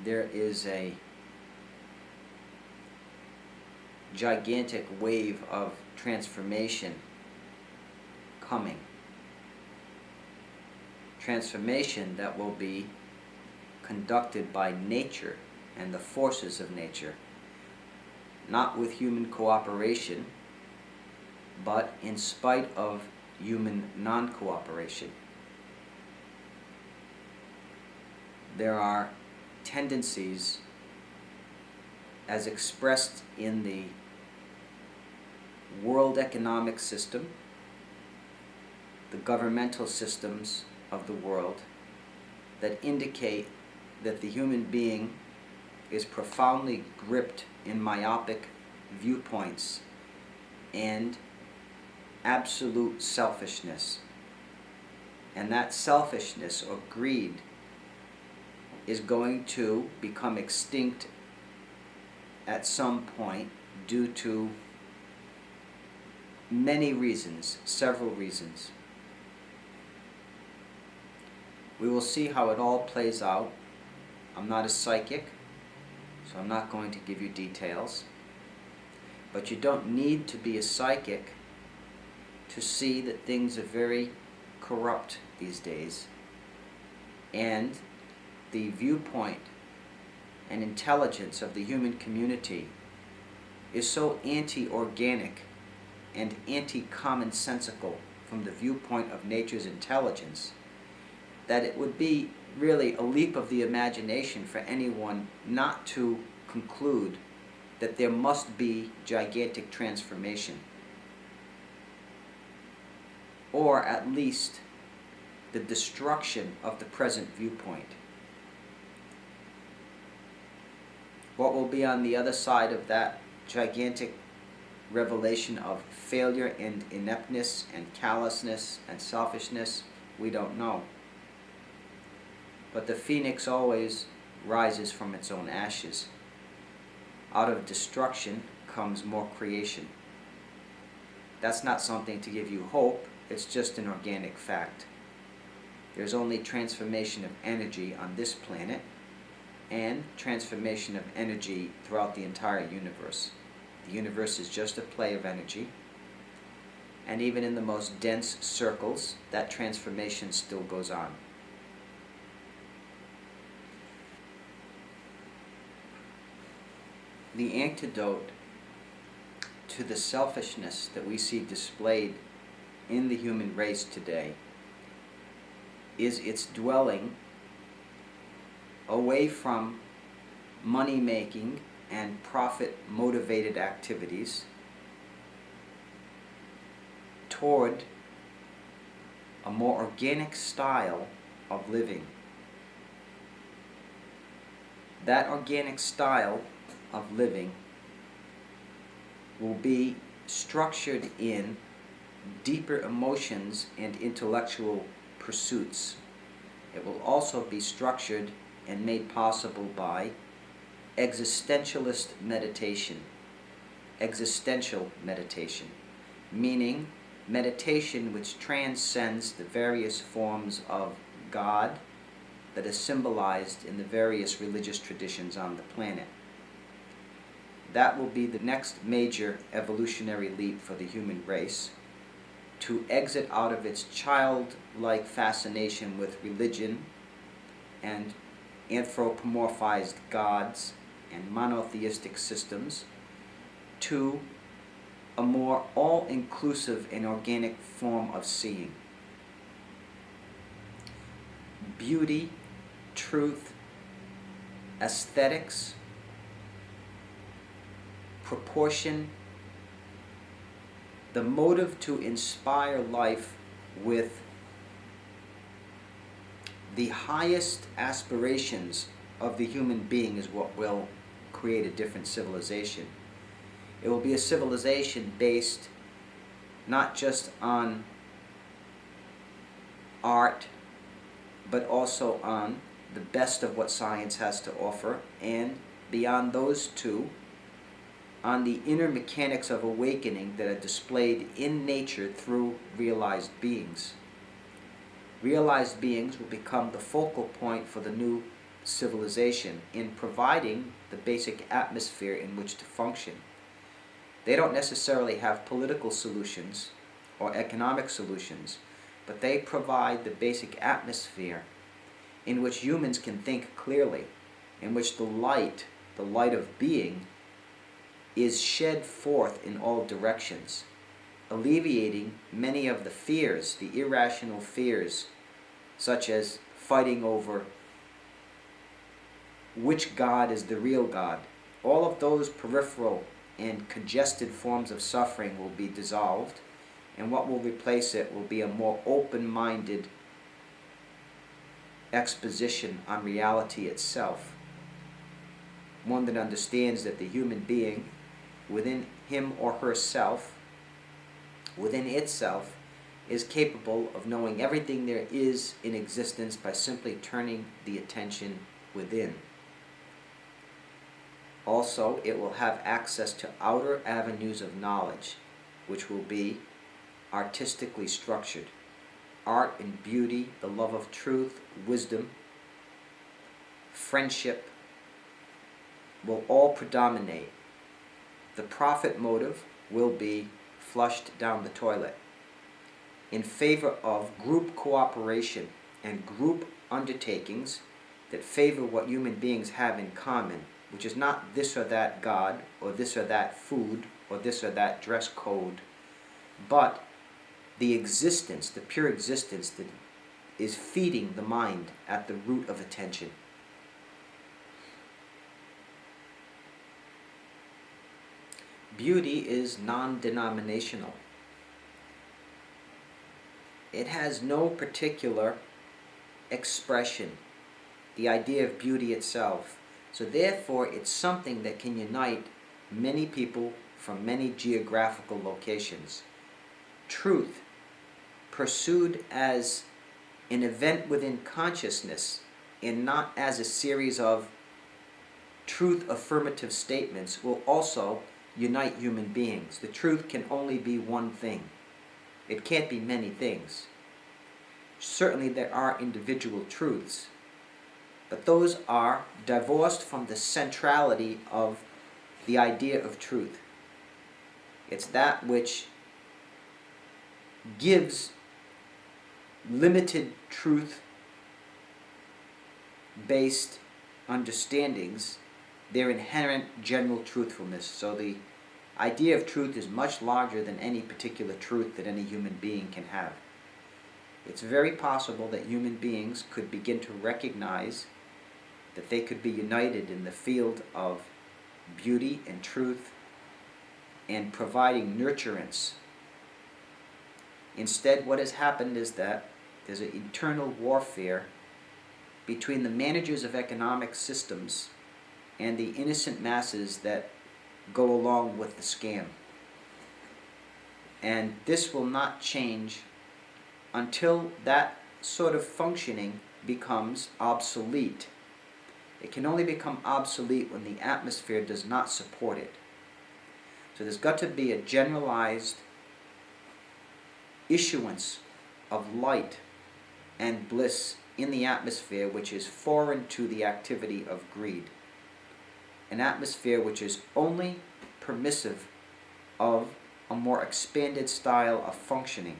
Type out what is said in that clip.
there is a gigantic wave of transformation coming. Transformation that will be conducted by nature and the forces of nature, not with human cooperation, but in spite of human non-cooperation. There are tendencies as expressed in the world economic system, the governmental systems of the world, that indicate that the human being is profoundly gripped in myopic viewpoints and absolute selfishness. And that selfishness or greed is going to become extinct at some point due to many reasons, several reasons. We will see how it all plays out. I'm not a psychic, so I'm not going to give you details. But you don't need to be a psychic to see that things are very corrupt these days. And the viewpoint and intelligence of the human community is so anti-organic and anti-commonsensical from the viewpoint of nature's intelligence that it would be really a leap of the imagination for anyone not to conclude that there must be gigantic transformation, or at least the destruction of the present viewpoint. What will be on the other side of that gigantic revelation of failure and ineptness and callousness and selfishness, we don't know. But the phoenix always rises from its own ashes. Out of destruction comes more creation. That's not something to give you hope, it's just an organic fact. There's only transformation of energy on this planet and transformation of energy throughout the entire universe. The universe is just a play of energy, and even in the most dense circles, that transformation still goes on. The antidote to the selfishness that we see displayed in the human race today is its dwelling away from money-making and profit-motivated activities toward a more organic style of living. That organic style of living will be structured in deeper emotions and intellectual pursuits. It will also be structured and made possible by existentialist meditation. Existential meditation, meaning meditation which transcends the various forms of God that is symbolized in the various religious traditions on the planet. That will be the next major evolutionary leap for the human race, to exit out of its childlike fascination with religion and anthropomorphized gods and monotheistic systems to a more all-inclusive and organic form of seeing. Beauty, truth, aesthetics, proportion, the motive to inspire life with the highest aspirations of the human being is what will create a different civilization. It will be a civilization based not just on art, but also on the best of what science has to offer, and beyond those two, on the inner mechanics of awakening that are displayed in nature through realized beings. Realized beings will become the focal point for the new civilization in providing the basic atmosphere in which to function. They don't necessarily have political solutions or economic solutions, but they provide the basic atmosphere in which humans can think clearly, in which the light of being, is shed forth in all directions, alleviating many of the fears, the irrational fears, such as fighting over which God is the real God. All of those peripheral and congested forms of suffering will be dissolved, and what will replace it will be a more open-minded exposition on reality itself. One that understands that the human being, within him or herself, within itself, is capable of knowing everything there is in existence by simply turning the attention within. Also, it will have access to outer avenues of knowledge, which will be artistically structured. Art and beauty, the love of truth, wisdom, friendship will all predominate. The profit motive will be flushed down the toilet in favor of group cooperation and group undertakings that favor what human beings have in common, which is not this or that God, or this or that food, or this or that dress code, but the existence, the pure existence that is feeding the mind at the root of attention. Beauty is non-denominational. It has no particular expression, the idea of beauty itself. So therefore, it's something that can unite many people from many geographical locations. Truth, pursued as an event within consciousness and not as a series of truth affirmative statements, will also unite human beings. The truth can only be one thing. It can't be many things. Certainly there are individual truths, but those are divorced from the centrality of the idea of truth. It's that which gives limited truth-based understandings their inherent general truthfulness. So the idea of truth is much larger than any particular truth that any human being can have. It's very possible that human beings could begin to recognize that they could be united in the field of beauty and truth and providing nurturance. Instead, what has happened is that there's an internal warfare between the managers of economic systems and the innocent masses that go along with the scam. And this will not change until that sort of functioning becomes obsolete. It can only become obsolete when the atmosphere does not support it. So there's got to be a generalized issuance of light and bliss in the atmosphere which is foreign to the activity of greed. An atmosphere which is only permissive of a more expanded style of functioning.